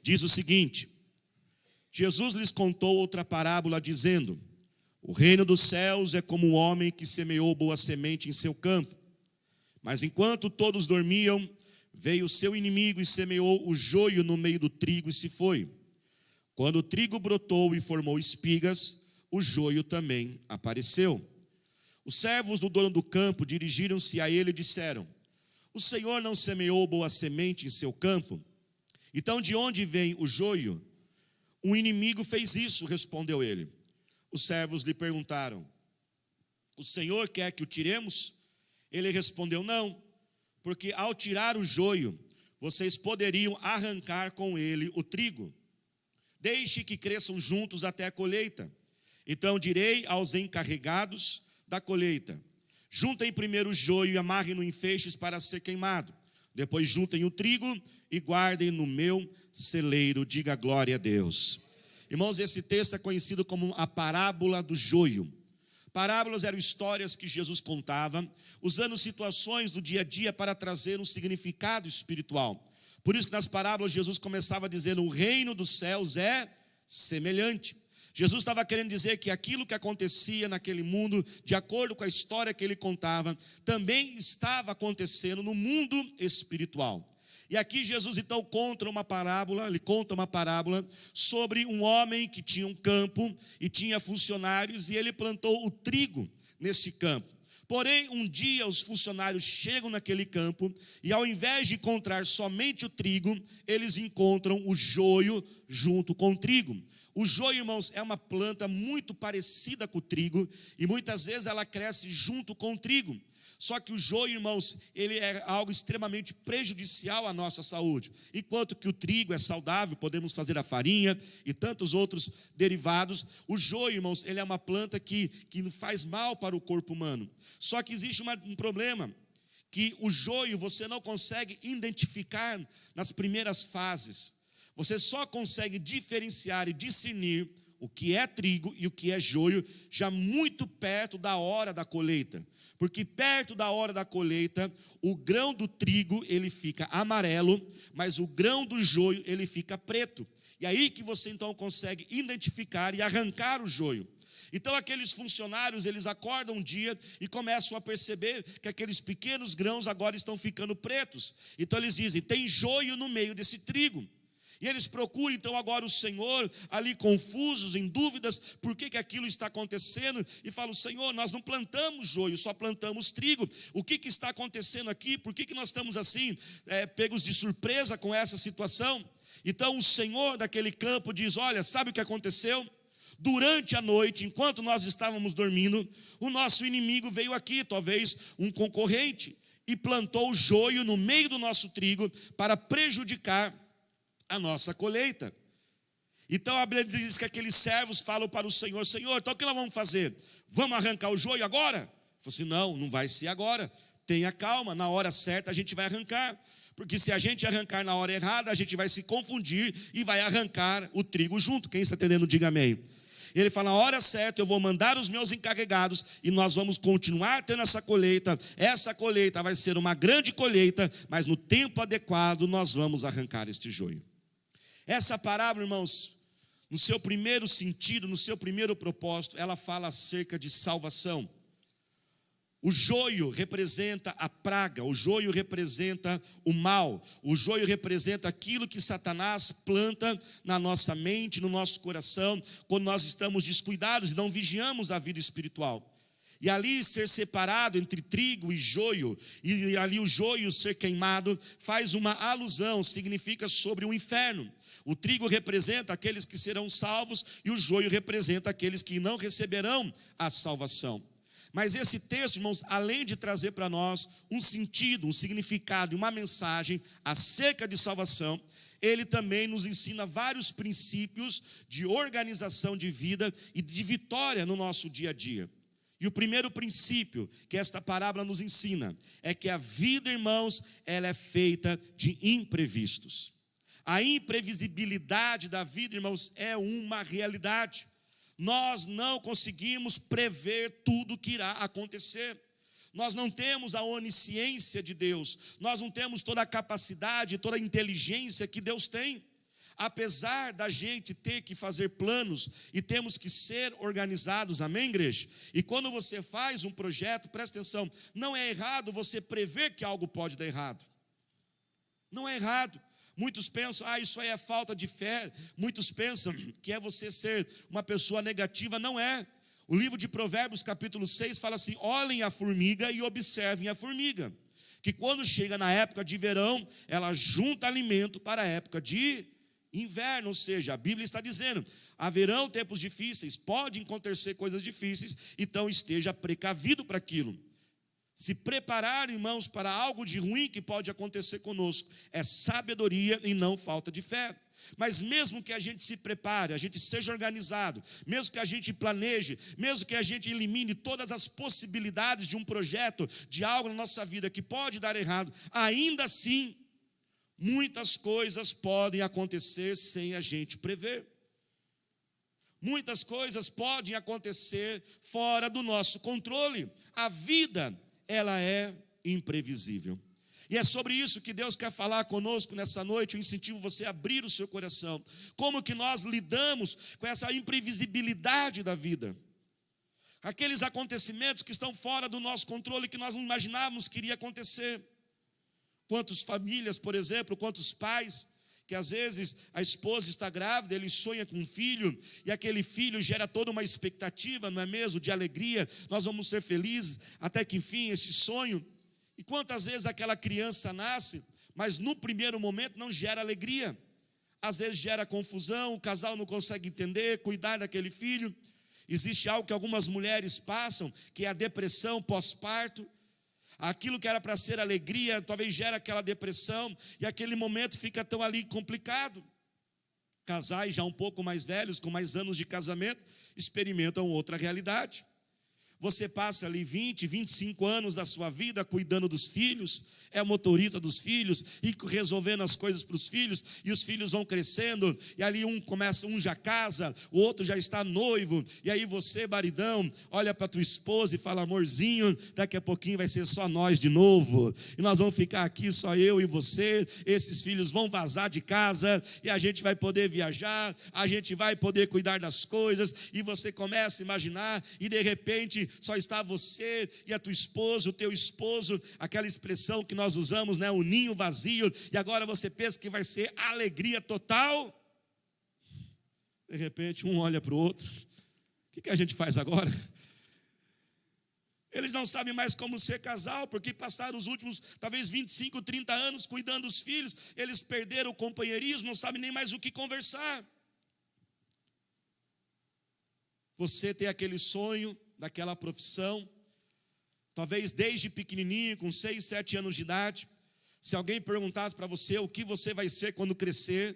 diz o seguinte: Jesus lhes contou outra parábola, dizendo: o reino dos céus é como um homem que semeou boa semente em seu campo. Mas enquanto todos dormiam, veio o seu inimigo e semeou o joio no meio do trigo e se foi. Quando o trigo brotou e formou espigas, o joio também apareceu. Os servos do dono do campo dirigiram-se a ele e disseram: o Senhor não semeou boa semente em seu campo? Então de onde vem o joio? Um inimigo fez isso, respondeu ele. Os servos lhe perguntaram: o Senhor quer que o tiremos? Ele respondeu: não, porque ao tirar o joio, vocês poderiam arrancar com ele o trigo. Deixe que cresçam juntos até a colheita. Então direi aos encarregados da colheita: juntem primeiro o joio e amarrem-no em feixes para ser queimado. Depois juntem o trigo e guardem no meu celeiro. Diga glória a Deus. Irmãos, esse texto é conhecido como a parábola do joio. Parábolas eram histórias que Jesus contava, usando situações do dia a dia para trazer um significado espiritual. Por isso que nas parábolas Jesus começava dizendo: o reino dos céus é semelhante. Jesus estava querendo dizer que aquilo que acontecia naquele mundo, de acordo com a história que ele contava, também estava acontecendo no mundo espiritual. E aqui Jesus então conta uma parábola sobre um homem que tinha um campo e tinha funcionários, e ele plantou o trigo nesse campo. Porém, um dia os funcionários chegam naquele campo e ao invés de encontrar somente o trigo, eles encontram o joio junto com o trigo. O joio, irmãos, é uma planta muito parecida com o trigo e muitas vezes ela cresce junto com o trigo. Só que o joio, irmãos, ele é algo extremamente prejudicial à nossa saúde. Enquanto que o trigo é saudável, podemos fazer a farinha e tantos outros derivados. O joio, irmãos, ele é uma planta que faz mal para o corpo humano. Só que existe um problema, que o joio você não consegue identificar nas primeiras fases. Você só consegue diferenciar e discernir o que é trigo e o que é joio já muito perto da hora da colheita. Porque perto da hora da colheita, o grão do trigo ele fica amarelo, mas o grão do joio ele fica preto. E aí que você então consegue identificar e arrancar o joio. Então aqueles funcionários, eles acordam um dia e começam a perceber que aqueles pequenos grãos agora estão ficando pretos. Então eles dizem: tem joio no meio desse trigo. E eles procuram então agora o Senhor, ali confusos, em dúvidas, por que aquilo está acontecendo, e falam: Senhor, nós não plantamos joio, só plantamos trigo. O que está acontecendo aqui? Por que nós estamos assim, pegos de surpresa com essa situação? Então o Senhor daquele campo diz: olha, sabe o que aconteceu? Durante a noite, enquanto nós estávamos dormindo, o nosso inimigo veio aqui, talvez um concorrente, e plantou o joio no meio do nosso trigo para prejudicar a nossa colheita. Então a Bíblia diz que aqueles servos falam para o Senhor: Senhor, então o que nós vamos fazer? Vamos arrancar o joio agora? Ele falou assim: não vai ser agora. Tenha calma, na hora certa a gente vai arrancar. Porque se a gente arrancar na hora errada, a gente vai se confundir e vai arrancar o trigo junto. Quem está entendendo, diga amém. Ele fala: na hora certa eu vou mandar os meus encarregados e nós vamos continuar tendo essa colheita. Essa colheita vai ser uma grande colheita, mas no tempo adequado nós vamos arrancar este joio. Essa parábola, irmãos, no seu primeiro sentido, no seu primeiro propósito, ela fala acerca de salvação. O joio representa a praga, o joio representa o mal, o joio representa aquilo que Satanás planta na nossa mente, no nosso coração, quando nós estamos descuidados e não vigiamos a vida espiritual. E ali ser separado entre trigo e joio, e ali o joio ser queimado, faz uma alusão, significa sobre o inferno. O trigo representa aqueles que serão salvos e o joio representa aqueles que não receberão a salvação. Mas esse texto, irmãos, além de trazer para nós um sentido, um significado e uma mensagem acerca de salvação, ele também nos ensina vários princípios de organização de vida e de vitória no nosso dia a dia. E o primeiro princípio que esta parábola nos ensina é que a vida, irmãos, ela é feita de imprevistos. A imprevisibilidade da vida, irmãos, é uma realidade. Nós não conseguimos prever tudo que irá acontecer. Nós não temos a onisciência de Deus. Nós não temos toda a capacidade, toda a inteligência que Deus tem. Apesar da gente ter que fazer planos e temos que ser organizados, amém, igreja? E quando você faz um projeto, presta atenção, não é errado você prever que algo pode dar errado. Não é errado. Muitos pensam, isso aí é falta de fé. Muitos pensam que é você ser uma pessoa negativa. Não é. O livro de Provérbios, capítulo 6, fala assim: olhem a formiga e observem a formiga, que quando chega na época de verão, ela junta alimento para a época de inverno. Ou seja, a Bíblia está dizendo, haverão tempos difíceis, podem acontecer coisas difíceis, então esteja precavido para aquilo. Se preparar, irmãos, para algo de ruim que pode acontecer conosco, é sabedoria e não falta de fé. Mas mesmo que a gente se prepare, a gente seja organizado, mesmo que a gente planeje, mesmo que a gente elimine todas as possibilidades de um projeto, de algo na nossa vida que pode dar errado, ainda assim, muitas coisas podem acontecer sem a gente prever. Muitas coisas podem acontecer fora do nosso controle. A vida, ela é imprevisível. E é sobre isso que Deus quer falar conosco nessa noite. Eu incentivo você a abrir o seu coração. Como que nós lidamos com essa imprevisibilidade da vida? Aqueles acontecimentos que estão fora do nosso controle, que nós não imaginávamos que iria acontecer. Quantas famílias, por exemplo, quantos pais, que às vezes a esposa está grávida, ele sonha com um filho, e aquele filho gera toda uma expectativa, não é mesmo, de alegria, nós vamos ser felizes, até que enfim, este sonho. E quantas vezes aquela criança nasce, mas no primeiro momento não gera alegria, às vezes gera confusão, o casal não consegue entender, cuidar daquele filho. Existe algo que algumas mulheres passam, que é a depressão pós-parto. Aquilo que era para ser alegria, talvez gera aquela depressão, e aquele momento fica tão ali complicado. Casais já um pouco mais velhos, com mais anos de casamento, experimentam outra realidade. Você passa ali 20, 25 anos da sua vida cuidando dos filhos, é o motorista dos filhos, e resolvendo as coisas para os filhos, e os filhos vão crescendo, e ali um já casa, o outro já está noivo, e aí você, maridão, olha para tua esposa e fala: amorzinho, daqui a pouquinho vai ser só nós de novo, e nós vamos ficar aqui só eu e você, esses filhos vão vazar de casa, e a gente vai poder viajar, a gente vai poder cuidar das coisas, e você começa a imaginar, e de repente só está você e a tua esposa, o teu esposo, aquela expressão que nós usamos, né, o ninho vazio, e agora você pensa que vai ser alegria total. De repente um olha para o outro: o que a gente faz agora? Eles não sabem mais como ser casal, porque passaram os últimos, talvez 25, 30 anos cuidando dos filhos, eles perderam o companheirismo, não sabem nem mais o que conversar. Você tem aquele sonho daquela profissão, talvez desde pequenininho, com 6, 7 anos de idade, se alguém perguntasse para você o que você vai ser quando crescer,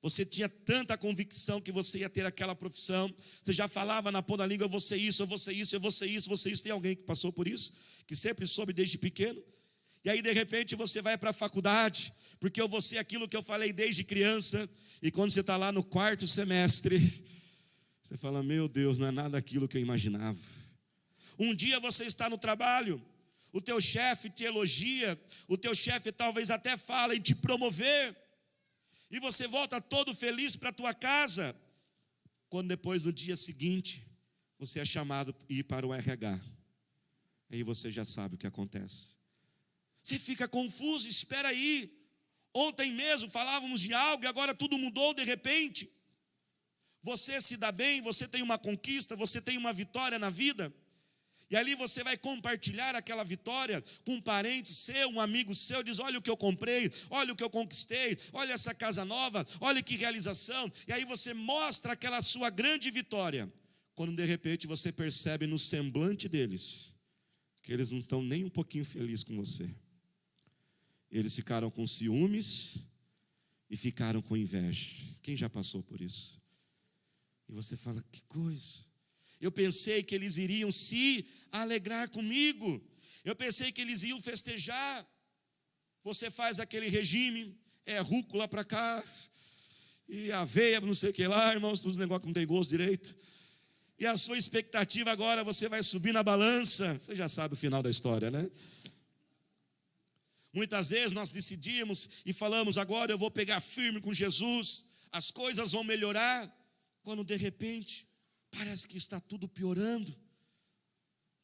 você tinha tanta convicção que você ia ter aquela profissão, você já falava na ponta da língua: eu vou ser isso, eu vou ser isso, eu vou ser isso, eu vou ser isso. Tem alguém que passou por isso, que sempre soube desde pequeno? E aí de repente você vai para a faculdade, porque eu vou ser aquilo que eu falei desde criança, e quando você está lá no 4º semestre, você fala: meu Deus, não é nada aquilo que eu imaginava. Um dia você está no trabalho, o teu chefe te elogia, o teu chefe talvez até fala em te promover, e você volta todo feliz para a tua casa, quando depois no dia seguinte, você é chamado para ir para o RH, aí você já sabe o que acontece. Você fica confuso: espera aí, ontem mesmo falávamos de algo e agora tudo mudou de repente. Você se dá bem, você tem uma conquista, você tem uma vitória na vida, e ali você vai compartilhar aquela vitória com um parente seu, um amigo seu, diz: olha o que eu comprei, olha o que eu conquistei, olha essa casa nova, olha que realização, e aí você mostra aquela sua grande vitória, quando de repente você percebe no semblante deles, que eles não estão nem um pouquinho felizes com você, eles ficaram com ciúmes, e ficaram com inveja. Quem já passou por isso? E você fala: que coisa, eu pensei que eles iriam se alegrar comigo, eu pensei que eles iam festejar. Você faz aquele regime, é rúcula para cá, e aveia, não sei o que lá, irmãos, os negócios que não tem gosto direito, e a sua expectativa agora, você vai subir na balança, você já sabe o final da história, né? Muitas vezes nós decidimos e falamos: agora eu vou pegar firme com Jesus, as coisas vão melhorar, quando de repente parece que está tudo piorando.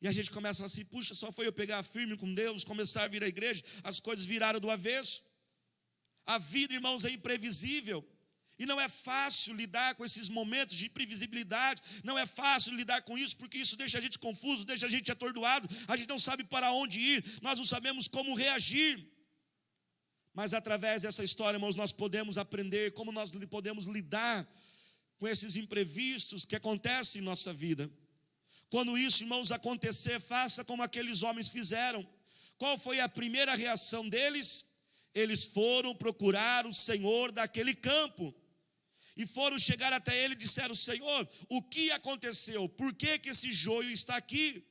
E a gente começa a falar assim, puxa, só foi eu pegar firme com Deus, começar a vir à igreja, as coisas viraram do avesso. A vida, irmãos, é imprevisível. E não é fácil lidar com esses momentos de imprevisibilidade. Não é fácil lidar com isso, porque isso deixa a gente confuso, deixa a gente atordoado. A gente não sabe para onde ir, nós não sabemos como reagir. Mas através dessa história, irmãos, nós podemos aprender como nós podemos lidar com esses imprevistos que acontecem em nossa vida. Quando isso, irmãos, acontecer, faça como aqueles homens fizeram. Qual foi a primeira reação deles? Eles foram procurar o Senhor daquele campo. E foram chegar até ele e disseram, Senhor, o que aconteceu? Por que esse joio está aqui?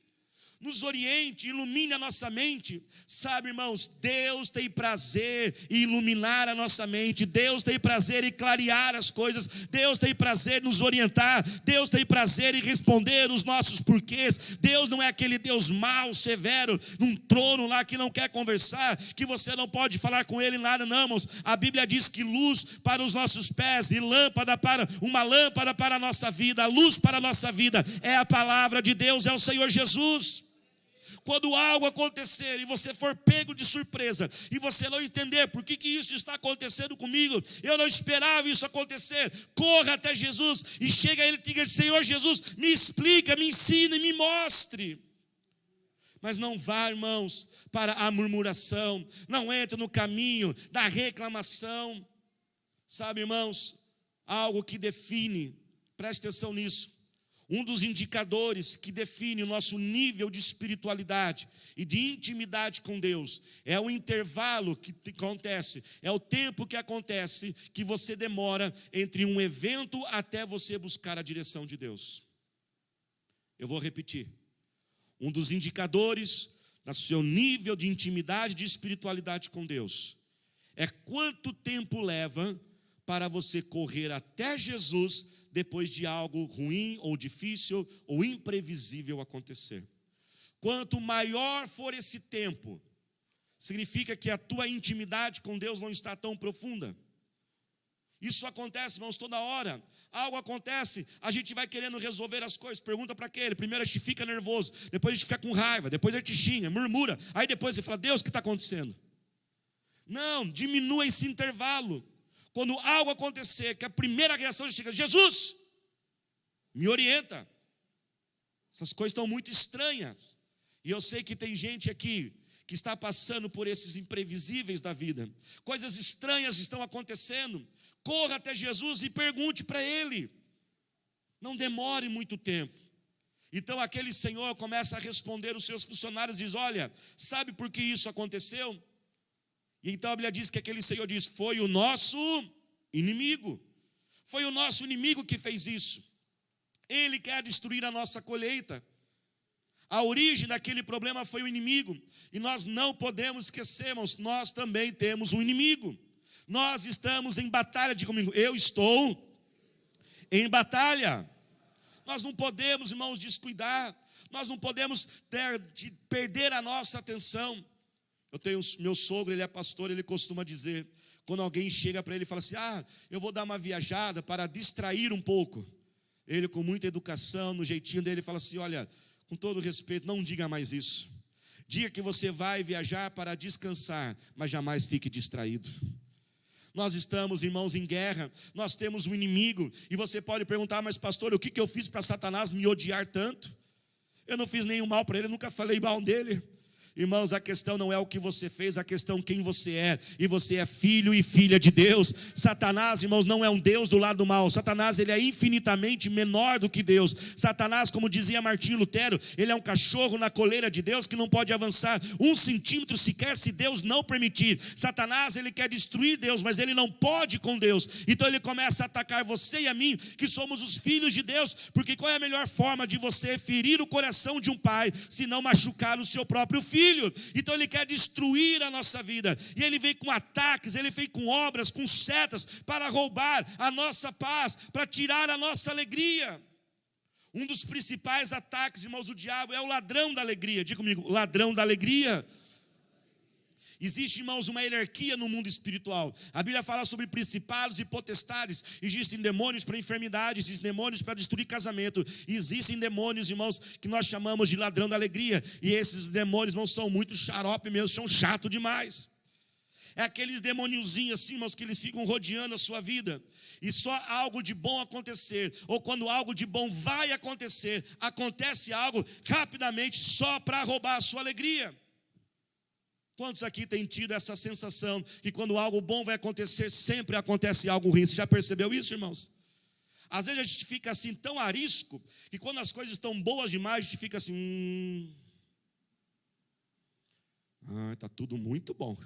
Nos oriente, ilumine a nossa mente. Sabe, irmãos, Deus tem prazer em iluminar a nossa mente. Deus tem prazer em clarear as coisas. Deus tem prazer em nos orientar. Deus tem prazer em responder os nossos porquês. Deus não é aquele Deus mau, severo, num trono lá que não quer conversar, que você não pode falar com ele nada, não, irmãos. A Bíblia diz que luz para os nossos pés e uma lâmpada para a nossa vida. A luz para a nossa vida é a palavra de Deus, é o Senhor Jesus. Quando algo acontecer e você for pego de surpresa e você não entender por que isso está acontecendo comigo, eu não esperava isso acontecer, corra até Jesus e chega a Ele e diga, Senhor Jesus, me explica, me ensine, me mostre. Mas não vá, irmãos, para a murmuração, não entre no caminho da reclamação. Sabe, irmãos, algo que define, preste atenção nisso. Um dos indicadores que define o nosso nível de espiritualidade e de intimidade com Deus é o intervalo que acontece, é o tempo que acontece que você demora entre um evento até você buscar a direção de Deus. Eu vou repetir. Um dos indicadores do seu nível de intimidade e de espiritualidade com Deus é quanto tempo leva para você correr até Jesus depois de algo ruim ou difícil ou imprevisível acontecer. Quanto maior for esse tempo, significa que a tua intimidade com Deus não está tão profunda. Isso acontece, irmãos, toda hora. Algo acontece, a gente vai querendo resolver as coisas. Pergunta para aquele, primeiro a gente fica nervoso, depois a gente fica com raiva, depois a gente xinga, murmura. Aí depois ele fala, Deus, o que está acontecendo? Não, diminua esse intervalo. Quando algo acontecer, que a primeira reação chega, Jesus, me orienta. Essas coisas estão muito estranhas. E eu sei que tem gente aqui que está passando por esses imprevisíveis da vida. Coisas estranhas estão acontecendo. Corra até Jesus e pergunte para Ele. Não demore muito tempo. Então aquele senhor começa a responder os seus funcionários e diz, olha, sabe por que isso aconteceu? E então a Bíblia diz que aquele Senhor diz, foi o nosso inimigo. Foi o nosso inimigo que fez isso. Ele quer destruir a nossa colheita. A origem daquele problema foi o inimigo. E nós não podemos esquecer, irmãos, nós também temos um inimigo. Nós estamos em batalha, diga comigo, eu estou em batalha. Nós não podemos, irmãos, descuidar. Nós não podemos perder a nossa atenção. Eu tenho meu sogro, ele é pastor, ele costuma dizer, quando alguém chega para ele e fala assim, eu vou dar uma viajada para distrair um pouco. Ele, com muita educação, no jeitinho dele, fala assim, olha, com todo respeito, não diga mais isso. Diga que você vai viajar para descansar, mas jamais fique distraído. Nós estamos, irmãos, em guerra, nós temos um inimigo, e você pode perguntar, mas pastor, o que eu fiz para Satanás me odiar tanto? Eu não fiz nenhum mal para ele, eu nunca falei mal dele. Irmãos, a questão não é o que você fez, a questão é quem você é. E você é filho e filha de Deus. Satanás, irmãos, não é um Deus do lado do mal. Satanás, ele é infinitamente menor do que Deus. Satanás, como dizia Martinho Lutero, ele é um cachorro na coleira de Deus que não pode avançar 1 centímetro sequer se Deus não permitir. Satanás, ele quer destruir Deus, mas ele não pode com Deus. Então ele começa a atacar você e a mim, que somos os filhos de Deus. Porque qual é a melhor forma de você ferir o coração de um pai, se não machucar o seu próprio filho? Então ele quer destruir a nossa vida, e ele vem com ataques, ele vem com obras, com setas, para roubar a nossa paz, para tirar a nossa alegria. Um dos principais ataques, irmãos, do diabo é o ladrão da alegria. Diga comigo, ladrão da alegria. Existe, irmãos, uma hierarquia no mundo espiritual. A Bíblia fala sobre principados e potestades. Existem demônios para enfermidades, existem demônios para destruir casamento. Existem demônios, irmãos, que nós chamamos de ladrão da alegria. E esses demônios não são muito xarope mesmo, são chato demais. É aqueles demoniozinhos assim, irmãos, que eles ficam rodeando a sua vida. E só algo de bom acontecer, ou quando algo de bom vai acontecer, acontece algo rapidamente só para roubar a sua alegria. Quantos aqui têm tido essa sensação que quando algo bom vai acontecer, sempre acontece algo ruim? Você já percebeu isso, irmãos? Às vezes a gente fica assim tão arisco, que quando as coisas estão boas demais, a gente fica assim, está tudo muito bom.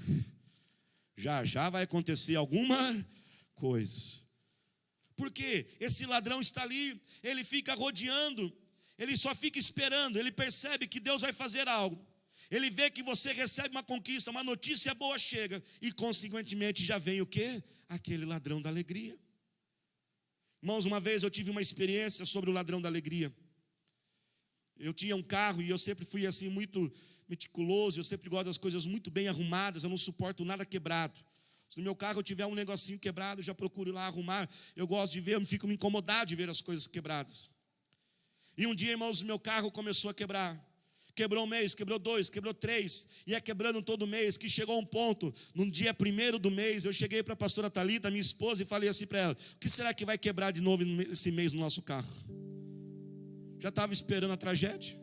Já já vai acontecer alguma coisa. Porque esse ladrão está ali, ele fica rodeando, ele só fica esperando, ele percebe que Deus vai fazer algo. Ele vê que você recebe uma conquista, uma notícia boa chega, e consequentemente já vem o quê? Aquele ladrão da alegria. Irmãos, uma vez eu tive uma experiência sobre o ladrão da alegria. Eu tinha um carro e eu sempre fui assim muito meticuloso, eu sempre gosto das coisas muito bem arrumadas, eu não suporto nada quebrado. Se no meu carro eu tiver um negocinho quebrado, eu já procuro ir lá arrumar. Eu gosto de ver, eu fico me incomodado de ver as coisas quebradas. E um dia, irmãos, meu carro começou a quebrar. Quebrou um mês, quebrou 2, quebrou 3, ia quebrando todo mês, que chegou um ponto, no dia 1º do mês, eu cheguei para a pastora Thalita, minha esposa, e falei assim para ela: o que será que vai quebrar de novo esse mês no nosso carro? Já estava esperando a tragédia.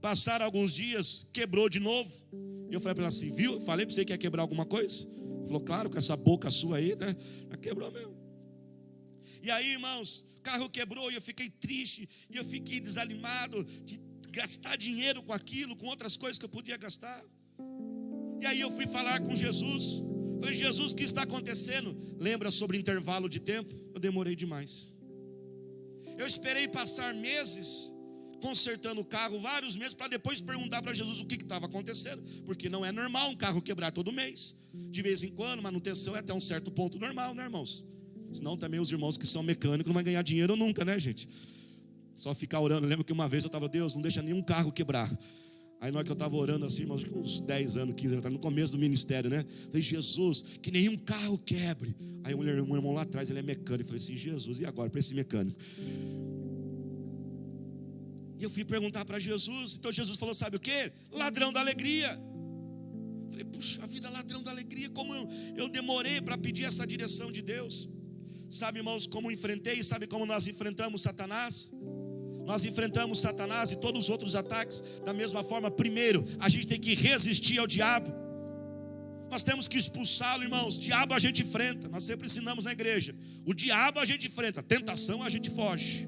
Passaram alguns dias, quebrou de novo. E eu falei para ela assim: viu? Falei para você que ia quebrar alguma coisa? Ela falou: claro, com essa boca sua aí, né? Já quebrou mesmo. E aí, irmãos, o carro quebrou e eu fiquei triste, e eu fiquei desanimado de gastar dinheiro com aquilo, com outras coisas que eu podia gastar. E aí eu fui falar com Jesus. Falei: Jesus, o que está acontecendo? Lembra sobre intervalo de tempo? Eu demorei demais. Eu esperei passar meses consertando o carro, vários meses, para depois perguntar para Jesus o que estava acontecendo. Porque não é normal um carro quebrar todo mês. De vez em quando, manutenção é até um certo ponto normal, né, irmãos? Senão também os irmãos que são mecânicos não vão ganhar dinheiro nunca, né, gente? Só ficar orando. Eu lembro que uma vez eu estava: Deus, não deixa nenhum carro quebrar. Aí na hora que eu estava orando assim, irmãos, uns 10 anos, 15 anos, no começo do ministério, né? Falei: Jesus, que nenhum carro quebre. Aí um irmão lá atrás, ele é mecânico. Eu falei assim: Jesus, e agora para esse mecânico? E eu fui perguntar para Jesus. Então Jesus falou: sabe o quê? Ladrão da alegria. Falei: puxa, a vida, ladrão da alegria. Como eu demorei para pedir essa direção de Deus. Sabe, irmãos, como enfrentei? Sabe como nós enfrentamos Satanás? Nós enfrentamos Satanás e todos os outros ataques da mesma forma. Primeiro, a gente tem que resistir ao diabo. Nós temos que expulsá-lo, irmãos. O diabo a gente enfrenta. Nós sempre ensinamos na igreja. O diabo a gente enfrenta, a tentação a gente foge.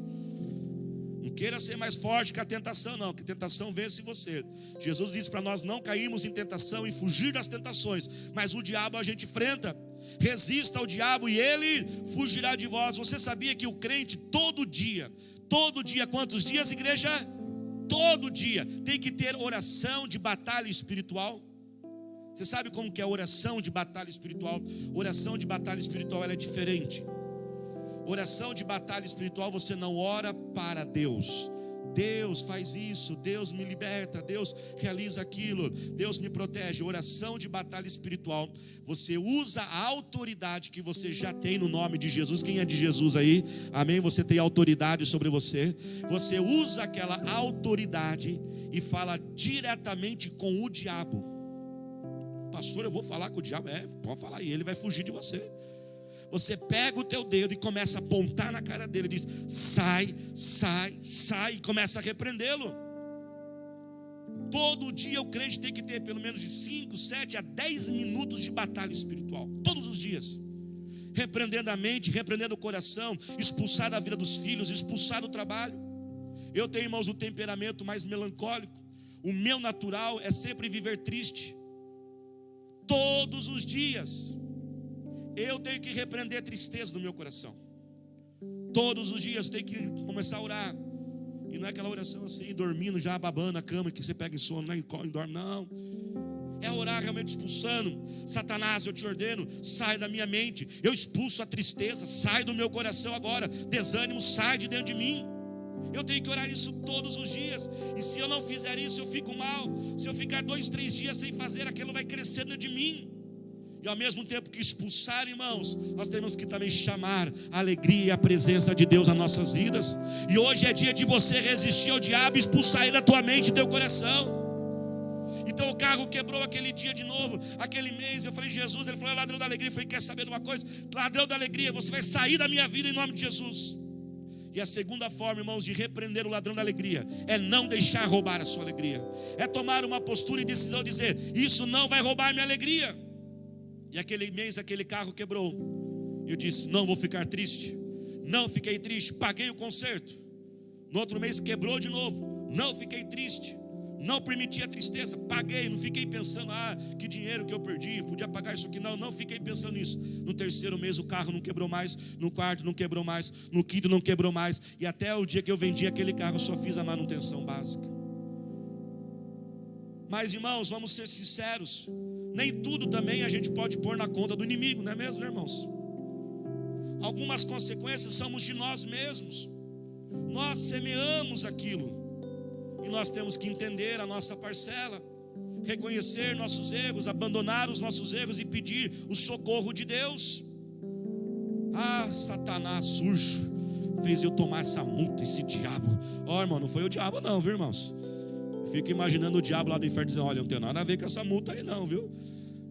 Não queira ser mais forte que a tentação, não, que a tentação vence você. Jesus disse para nós não cairmos em tentação e fugir das tentações. Mas o diabo a gente enfrenta. Resista ao diabo e ele fugirá de vós. Você sabia que o crente todo dia, quantos dias, igreja? Todo dia tem que ter oração de batalha espiritual. Você sabe como que é a oração de batalha espiritual? Oração de batalha espiritual, ela é diferente. Oração de batalha espiritual, você não ora para Deus. Deus faz isso, Deus me liberta, Deus realiza aquilo, Deus me protege. Oração de batalha espiritual, você usa a autoridade que você já tem no nome de Jesus. Quem é de Jesus aí? Amém? Você tem autoridade sobre você. Você usa aquela autoridade e fala diretamente com o diabo. Pastor, eu vou falar com o diabo? Pode falar, e ele vai fugir de você. Você pega o teu dedo e começa a apontar na cara dele e diz: sai, sai, sai, e começa a repreendê-lo. Todo dia o crente tem que ter pelo menos de 5, 7 a 10 minutos de batalha espiritual, todos os dias, repreendendo a mente, repreendendo o coração, expulsar da vida dos filhos, expulsar do trabalho. Eu tenho, irmãos, um temperamento mais melancólico. O meu natural é sempre viver triste. Todos os dias eu tenho que repreender a tristeza no meu coração. Todos os dias eu tenho que começar a orar. E não é aquela oração assim, dormindo, já babando na cama, que você pega em sono, né, e dorme, não. É orar realmente expulsando. Satanás, eu te ordeno, sai da minha mente. Eu expulso a tristeza, sai do meu coração agora. Desânimo, sai de dentro de mim. Eu tenho que orar isso todos os dias. E se eu não fizer isso, eu fico mal. Se eu ficar 2, 3 dias sem fazer, aquilo vai crescer dentro de mim. E ao mesmo tempo que expulsar, irmãos, nós temos que também chamar a alegria e a presença de Deus nas nossas vidas. E hoje é dia de você resistir ao diabo e expulsar ele da tua mente e do teu coração. Então o carro quebrou aquele dia de novo, aquele mês. Eu falei, Jesus, ele falou, é ladrão da alegria. Eu falei, quer saber de uma coisa? Ladrão da alegria, você vai sair da minha vida em nome de Jesus. E a segunda forma, irmãos, de repreender o ladrão da alegria é não deixar roubar a sua alegria. É tomar uma postura e decisão de dizer, isso não vai roubar minha alegria. E aquele mês, aquele carro quebrou. Eu disse, não vou ficar triste. Não fiquei triste, paguei o conserto. No outro mês quebrou de novo. Não fiquei triste. Não permiti a tristeza, paguei, não fiquei pensando, que dinheiro que eu perdi, podia pagar isso aqui, não fiquei pensando nisso. No terceiro mês o carro não quebrou mais, no quarto não quebrou mais, no quinto não quebrou mais, e até o dia que eu vendi aquele carro eu só fiz a manutenção básica. Mas irmãos, vamos ser sinceros, nem tudo também a gente pode pôr na conta do inimigo, não é mesmo, irmãos? Algumas consequências somos de nós mesmos, nós semeamos aquilo. E nós temos que entender a nossa parcela, reconhecer nossos erros, abandonar os nossos erros e pedir o socorro de Deus. Satanás sujo fez eu tomar essa multa, esse diabo. Irmão, não foi o diabo não, viu, irmãos? Eu fico imaginando o diabo lá do inferno dizendo, olha, não tem nada a ver com essa multa aí não, viu?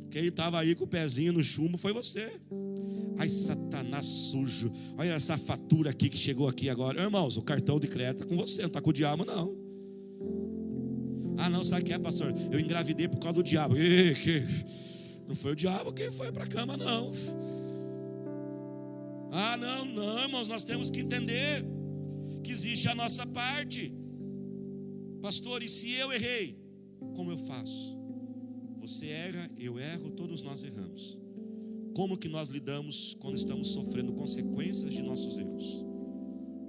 Quem estava aí com o pezinho no chumbo foi você. Satanás sujo, olha essa fatura aqui que chegou aqui agora. Irmãos, o cartão de crédito está com você, não está com o diabo não. Não, sabe o que é, pastor? Eu engravidei por causa do diabo. Não foi o diabo que foi para a cama, não. Não, irmãos, nós temos que entender que existe a nossa parte. Pastor, e se eu errei? Como eu faço? Você erra, eu erro, todos nós erramos. Como que nós lidamos quando estamos sofrendo consequências de nossos erros?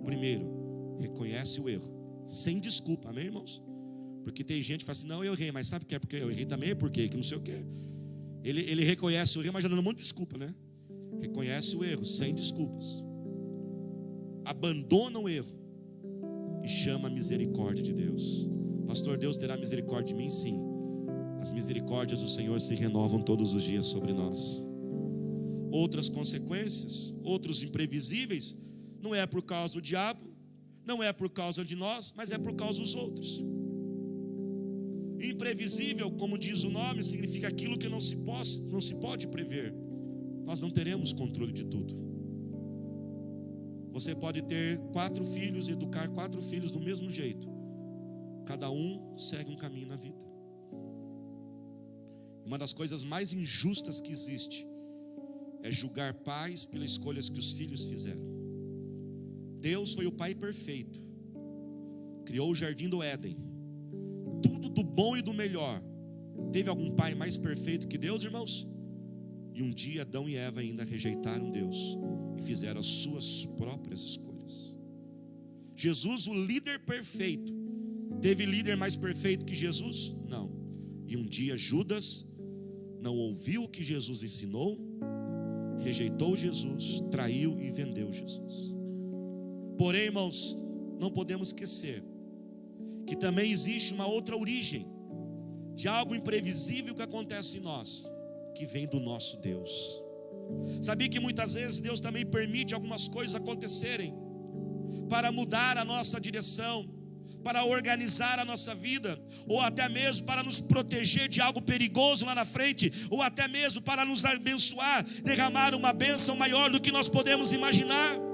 Primeiro, reconhece o erro, sem desculpa, amém, irmãos? Porque tem gente que fala assim, não, eu errei, mas sabe o que é porque eu errei também? Por quê? Que não sei o quê. Ele reconhece o erro, mas já dando um monte de desculpa, né? Reconhece o erro, sem desculpas. Abandona o erro e chama a misericórdia de Deus. Pastor, Deus terá misericórdia de mim? Sim. As misericórdias do Senhor se renovam todos os dias sobre nós. Outras consequências, outros imprevisíveis, não é por causa do diabo, não é por causa de nós, mas é por causa dos outros. Imprevisível, como diz o nome, significa aquilo que não se pode prever. Nós não teremos controle de tudo. Você pode ter 4 filhos, educar 4 filhos do mesmo jeito. Cada um segue um caminho na vida. Uma das coisas mais injustas que existe é julgar pais pelas escolhas que os filhos fizeram. Deus foi o pai perfeito. Criou o jardim do Éden. Tudo do bom e do melhor. Teve algum pai mais perfeito que Deus, irmãos? E um dia Adão e Eva ainda rejeitaram Deus e fizeram as suas próprias escolhas. Jesus, o líder perfeito, teve líder mais perfeito que Jesus? Não. E um dia Judas não ouviu o que Jesus ensinou, rejeitou Jesus, traiu e vendeu Jesus. Porém, irmãos, não podemos esquecer que também existe uma outra origem de algo imprevisível que acontece em nós, que vem do nosso Deus. Sabia que muitas vezes Deus também permite algumas coisas acontecerem para mudar a nossa direção, para organizar a nossa vida, ou até mesmo para nos proteger de algo perigoso lá na frente, ou até mesmo para nos abençoar, derramar uma bênção maior do que nós podemos imaginar.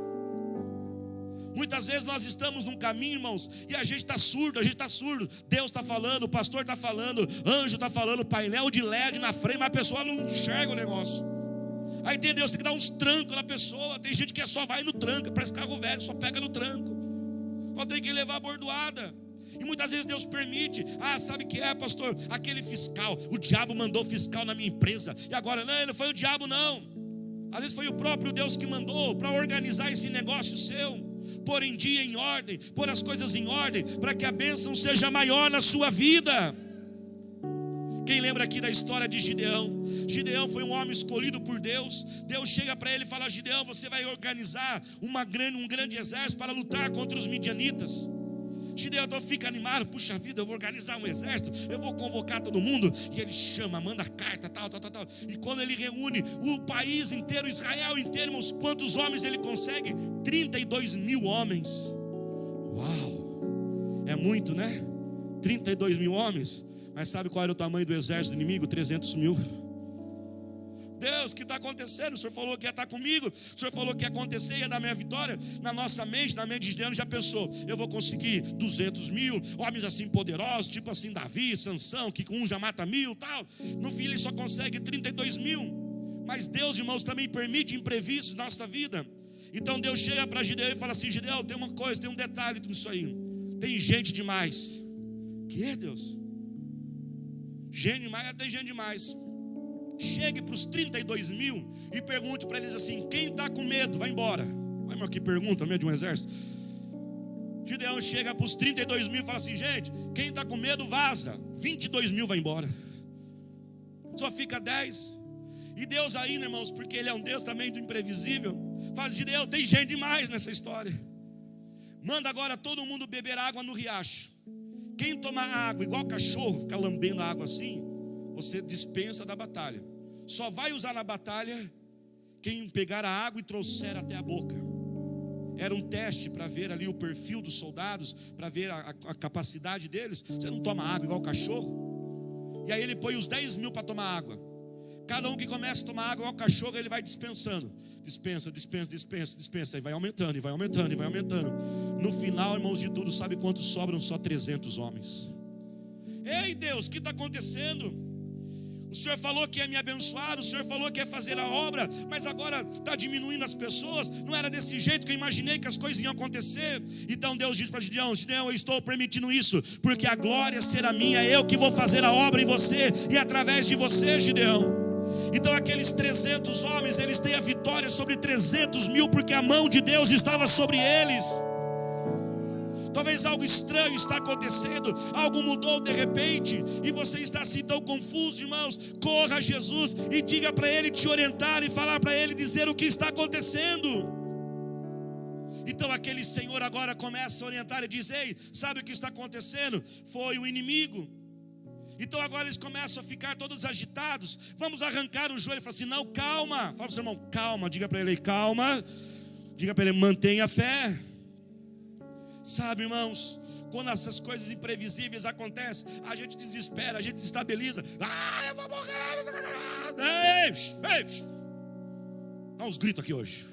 Muitas vezes nós estamos num caminho, irmãos, e a gente está surdo, Deus está falando, o pastor está falando, anjo está falando, painel de LED na frente, mas a pessoa não enxerga o negócio. Aí tem Deus, tem que dar uns trancos na pessoa. Tem gente que só vai no tranco, parece carro velho, só pega no tranco. Ou tem que levar a bordoada. E muitas vezes Deus permite. Sabe o que é, pastor? Aquele fiscal, o diabo mandou fiscal na minha empresa, e agora, não foi o diabo não. Às vezes foi o próprio Deus que mandou para organizar esse negócio seu, pôr em dia, em ordem, pôr as coisas em ordem, para que a bênção seja maior na sua vida. Quem lembra aqui da história de Gideão? Gideão foi um homem escolhido por Deus. Deus chega para ele e fala: Gideão, você vai organizar um grande exército para lutar contra os midianitas. Gideão então fica animado: puxa vida, eu vou organizar um exército, eu vou convocar todo mundo. E ele chama, manda carta, tal. E quando ele reúne o país inteiro, Israel inteiro, irmãos, quantos homens ele consegue? 32 mil homens. Uau, é muito, né? 32 mil homens. Mas sabe qual era o tamanho do exército inimigo? 300 mil. Deus, o que está acontecendo? O Senhor falou que ia estar comigo, o Senhor falou que ia acontecer, ia dar minha vitória. Na nossa mente, na mente de Gideão, já pensou: eu vou conseguir 200 mil, homens assim poderosos, tipo assim Davi, Sansão, que com um já mata 1000, tal. No fim ele só consegue 32 mil. Mas Deus, irmãos, também permite imprevistos na nossa vida. Então Deus chega para Gideão e fala assim: Gideão, tem uma coisa, tem um detalhe nisso aí. Tem gente demais. Que, Deus? Gente demais, tem gente demais. Chegue para os 32 mil e pergunte para eles assim: quem está com medo, vai embora. Olha, meu, que pergunta, medo de um exército. Gideão chega para os 32 mil e fala assim: gente, quem está com medo, vaza. 22 mil vai embora. Só fica 10. E Deus ainda, irmãos, porque Ele é um Deus também do imprevisível, fala: Gideão, tem gente demais nessa história. Manda agora todo mundo beber água no riacho. Quem tomar água igual cachorro, ficar lambendo a água assim, você dispensa da batalha. Só vai usar na batalha quem pegar a água e trouxer até a boca. Era um teste para ver ali o perfil dos soldados, para ver a capacidade deles. Você não toma água igual cachorro. E aí ele põe os 10 mil para tomar água. Cada um que começa a tomar água igual cachorro, ele vai dispensando. Dispensa. Aí vai aumentando, e vai aumentando, e vai aumentando. No final, irmãos, de tudo, sabe quantos sobram? Só 300 homens. Ei, Deus, o que está acontecendo? O Senhor falou que ia me abençoar, o Senhor falou que ia fazer a obra, mas agora está diminuindo as pessoas. Não era desse jeito que eu imaginei que as coisas iam acontecer. Então Deus diz para Gideão: Gideão, eu estou permitindo isso, porque a glória será minha, eu que vou fazer a obra em você e através de você, Gideão. Então aqueles 300 homens, eles têm a vitória sobre 300 mil, porque a mão de Deus estava sobre eles. Talvez algo estranho está acontecendo, algo mudou de repente, e você está assim tão confuso, irmãos. Corra a Jesus e diga para Ele te orientar e falar para Ele, dizer o que está acontecendo. Então aquele Senhor agora começa a orientar e diz: ei, sabe o que está acontecendo? Foi o inimigo. Então agora eles começam a ficar todos agitados. Vamos arrancar o joelho. Ele fala assim: não, calma. Fala para o seu irmão: calma. Diga para ele: calma. Diga para ele: mantenha a fé. Sabe, irmãos, quando essas coisas imprevisíveis acontecem, a gente desespera, a gente desestabiliza. Eu vou morrer. Ei. Dá uns gritos aqui hoje.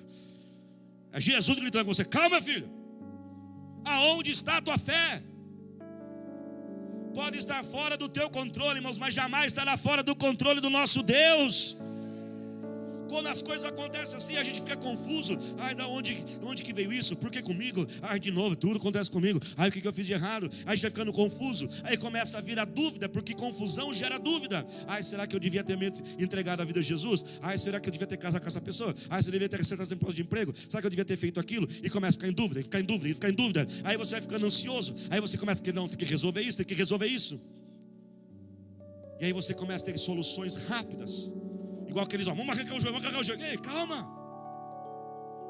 É Jesus gritando com você: calma, filho. Aonde está a tua fé? Pode estar fora do teu controle, irmãos, mas jamais estará fora do controle do nosso Deus. Quando as coisas acontecem assim, a gente fica confuso. Da onde que veio isso? Por que comigo? De novo, tudo acontece comigo. O que eu fiz de errado? Aí a gente vai ficando confuso. Aí começa a vir a dúvida, porque confusão gera dúvida. Será que eu devia ter entregado a vida a Jesus? Será que eu devia ter casado com essa pessoa? Será que eu devia ter acertado as de emprego? Será que eu devia ter feito aquilo? E começa a ficar em dúvida. Aí você vai ficando ansioso. Aí você começa a dizer: não, tem que resolver isso. E aí você começa a ter soluções rápidas. Igual aqueles: vamos arrancar o jogo. Ei, calma.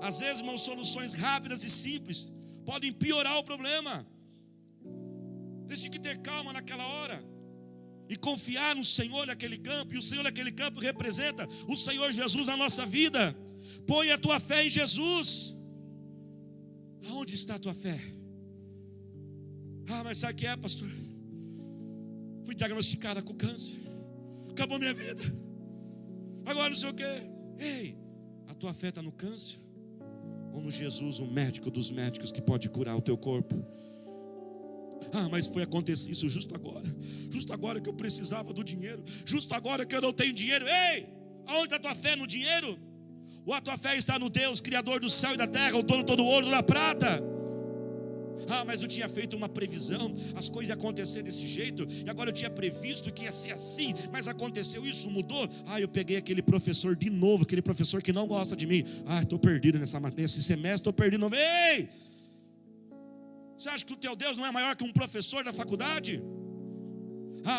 Às vezes, irmãos, soluções rápidas e simples podem piorar o problema. Eles têm que ter calma naquela hora e confiar no Senhor naquele campo. E o Senhor naquele campo representa o Senhor Jesus na nossa vida. Põe a tua fé em Jesus. Aonde está a tua fé? Mas sabe o que é, pastor? Fui diagnosticada com câncer. Acabou minha vida. Agora não sei o que. Ei, a tua fé está no câncer? Ou no Jesus, o médico dos médicos, que pode curar o teu corpo? Mas foi acontecer isso justo agora que eu precisava do dinheiro, justo agora que eu não tenho dinheiro. Ei, aonde está a tua fé? No dinheiro? Ou a tua fé está no Deus, Criador do céu e da terra, o dono de todo o ouro e da prata? Mas eu tinha feito uma previsão, as coisas iam acontecer desse jeito, e agora eu tinha previsto que ia ser assim, mas aconteceu isso, mudou. Eu peguei aquele professor de novo, aquele professor que não gosta de mim. Estou perdido nesse semestre, estou perdido. Ei, você acha que o teu Deus não é maior que um professor da faculdade?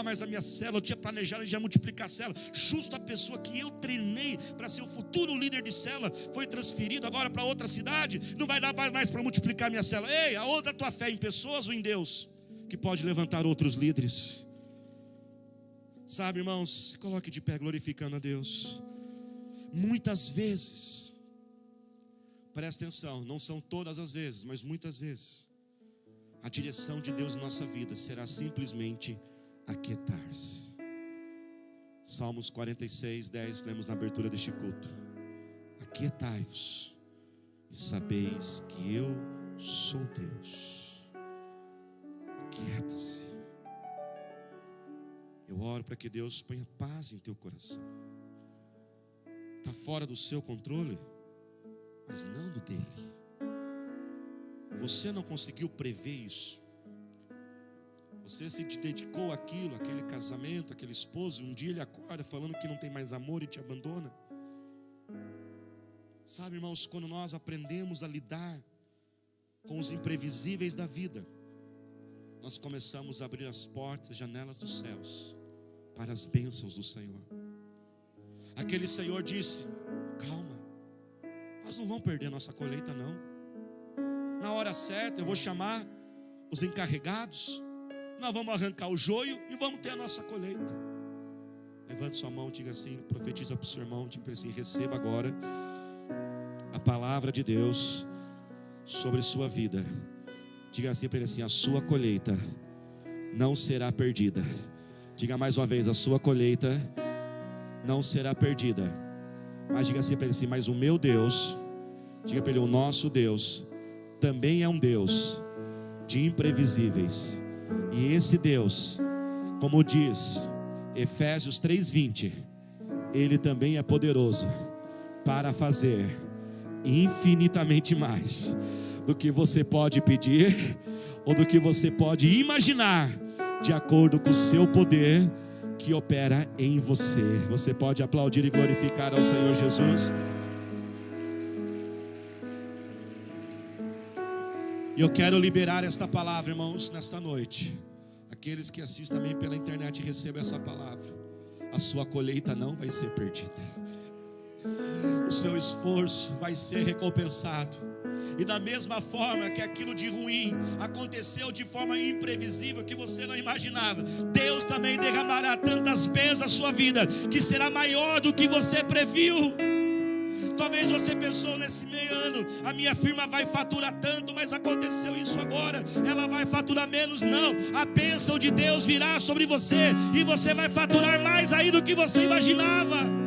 Mas a minha célula, eu tinha planejado já multiplicar a célula. Justo a pessoa que eu treinei para ser o futuro líder de célula foi transferido agora para outra cidade. Não vai dar mais para multiplicar a minha célula. Ei, aonde a tua fé, em pessoas ou em Deus, que pode levantar outros líderes? Sabe, irmãos, se coloque de pé glorificando a Deus. Muitas vezes, presta atenção, não são todas as vezes, mas muitas vezes, a direção de Deus na nossa vida será simplesmente aquietar-se. Salmos 46, 10, lemos na abertura deste culto. Aquietai-vos e sabeis que eu sou Deus. Aquieta-se. Eu oro para que Deus ponha paz em teu coração. Está fora do seu controle, mas não do dele. Você não conseguiu prever isso. Você se dedicou àquilo, aquele casamento, aquele esposo. Um dia ele acorda falando que não tem mais amor e te abandona. Sabe, irmãos, quando nós aprendemos a lidar com os imprevisíveis da vida, nós começamos a abrir as portas, janelas dos céus para as bênçãos do Senhor. Aquele Senhor disse: calma, nós não vamos perder nossa colheita não. Na hora certa eu vou chamar os encarregados, nós vamos arrancar o joio e vamos ter a nossa colheita. Levante sua mão, diga assim, profetiza para o seu irmão, diga assim: receba agora a palavra de Deus sobre sua vida. Diga assim para ele assim: a sua colheita não será perdida. Diga mais uma vez: a sua colheita não será perdida. Mas diga assim para ele assim: mas o meu Deus, diga para ele, o nosso Deus também é um Deus de imprevisíveis. E esse Deus, como diz Efésios 3:20, Ele também é poderoso para fazer infinitamente mais do que você pode pedir ou do que você pode imaginar, de acordo com o seu poder que opera em você. Você pode aplaudir e glorificar ao Senhor Jesus. E eu quero liberar esta palavra, irmãos, nesta noite. Aqueles que assistem também pela internet, recebam essa palavra. A sua colheita não vai ser perdida. O seu esforço vai ser recompensado. E da mesma forma que aquilo de ruim aconteceu de forma imprevisível, que você não imaginava, Deus também derramará tantas bênçãos na sua vida, que será maior do que você previu. Talvez você pensou nesse meio ano, a minha firma vai faturar tanto, mas aconteceu isso agora, ela vai faturar menos. Não, a bênção de Deus virá sobre você, e você vai faturar mais aí do que você imaginava.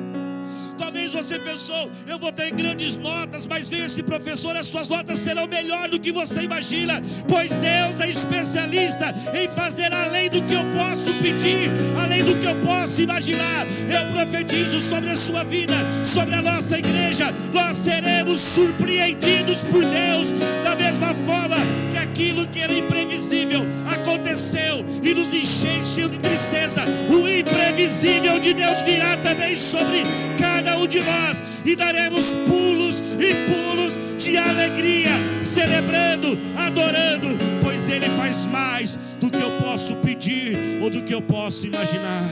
Talvez você pensou: eu vou ter grandes notas, mas veio esse professor, as suas notas serão melhor do que você imagina, pois Deus é especialista em fazer além do que eu posso pedir, além do que eu posso imaginar. Eu profetizo sobre a sua vida, sobre a nossa igreja, nós seremos surpreendidos por Deus, da mesma forma que aquilo que era imprevisível aconteceu e nos encheu de tristeza. O imprevisível de Deus virá também sobre cada um de nós, e daremos pulos e pulos de alegria, celebrando, adorando, pois Ele faz mais do que eu posso pedir ou do que eu posso imaginar.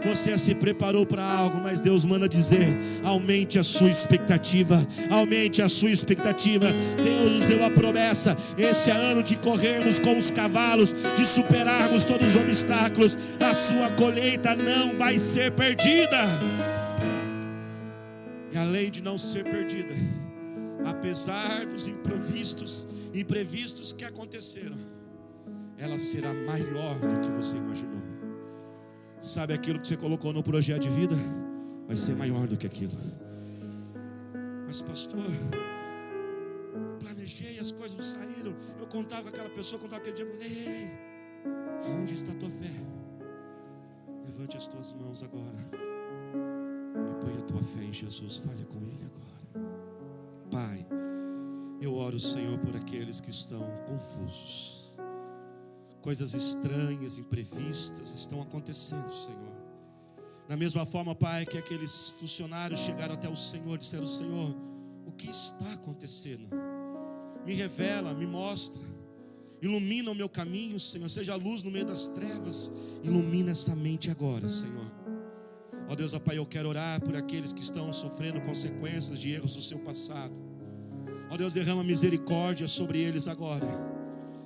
Você se preparou para algo, mas Deus manda dizer: aumente a sua expectativa, aumente a sua expectativa. Deus nos deu a promessa, esse é ano de corrermos com os cavalos, de superarmos todos os obstáculos. A sua colheita não vai ser perdida. E além de não ser perdida, apesar dos imprevistos que aconteceram, ela será maior do que você imaginou. Sabe aquilo que você colocou no projeto de vida? Vai ser maior do que aquilo. Mas pastor, planejei, as coisas não saíram. Eu contava com aquela pessoa, contava aquele dia. Ei, aonde está a tua fé? Levante as tuas mãos agora e põe a tua fé em Jesus. Fale com Ele agora. Pai, eu oro, Senhor, por aqueles que estão confusos. Coisas estranhas, imprevistas estão acontecendo, Senhor. Da mesma forma, Pai, que aqueles funcionários chegaram até o Senhor, disseram: Senhor, o que está acontecendo? Me revela, me mostra. Ilumina o meu caminho, Senhor. Seja a luz no meio das trevas. Ilumina essa mente agora, Senhor. Ó Deus, ó Pai, eu quero orar por aqueles que estão sofrendo consequências de erros do seu passado. Ó Deus, derrama misericórdia sobre eles agora.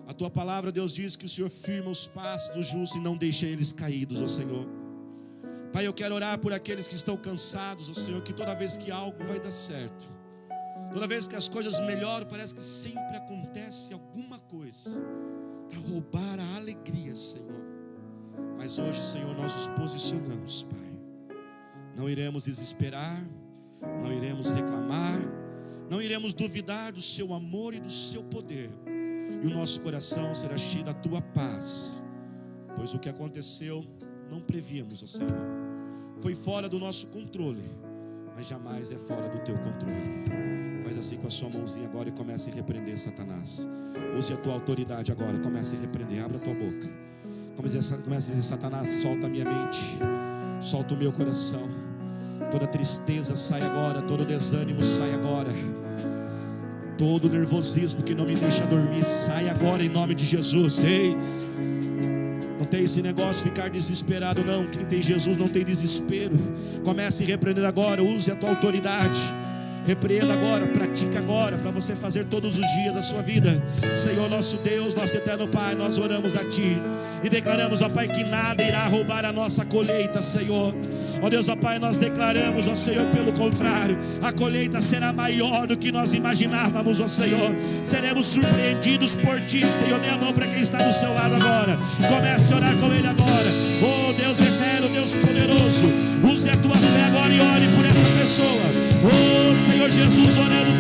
A tua palavra, Deus, diz que o Senhor firma os passos do justo e não deixa eles caídos, ó Senhor. Pai, eu quero orar por aqueles que estão cansados, ó Senhor, que toda vez que algo vai dar certo, toda vez que as coisas melhoram, parece que sempre acontece alguma coisa para roubar a alegria, Senhor. Mas hoje, Senhor, nós nos posicionamos, Pai. Não iremos desesperar, não iremos reclamar, não iremos duvidar do seu amor e do seu poder. E o nosso coração será cheio da tua paz, pois o que aconteceu não prevíamos, ó Senhor. Foi fora do nosso controle, mas jamais é fora do teu controle. Faz assim com a sua mãozinha agora e comece a repreender Satanás. Use a tua autoridade agora, comece a repreender. Abra a tua boca. Comece a dizer: Satanás, solta a minha mente, solta o meu coração. Toda tristeza sai agora, todo desânimo sai agora, todo nervosismo que não me deixa dormir sai agora em nome de Jesus. Ei, não tem esse negócio de ficar desesperado não. Quem tem Jesus não tem desespero. Comece a repreender agora. Use a tua autoridade. Repreenda agora, pratica agora, para você fazer todos os dias da sua vida. Senhor nosso Deus, nosso eterno Pai, nós oramos a Ti e declaramos, ó Pai, que nada irá roubar a nossa colheita, Senhor. Ó Deus, ó Pai, nós declaramos, ó Senhor, pelo contrário, a colheita será maior do que nós imaginávamos, ó Senhor. Seremos surpreendidos por Ti, Senhor. Dê a mão para quem está do seu lado agora. Comece a orar com Ele agora. Oh Deus eterno, Deus poderoso, use a Tua fé agora e ore por esta pessoa. Oh Senhor Jesus, oramos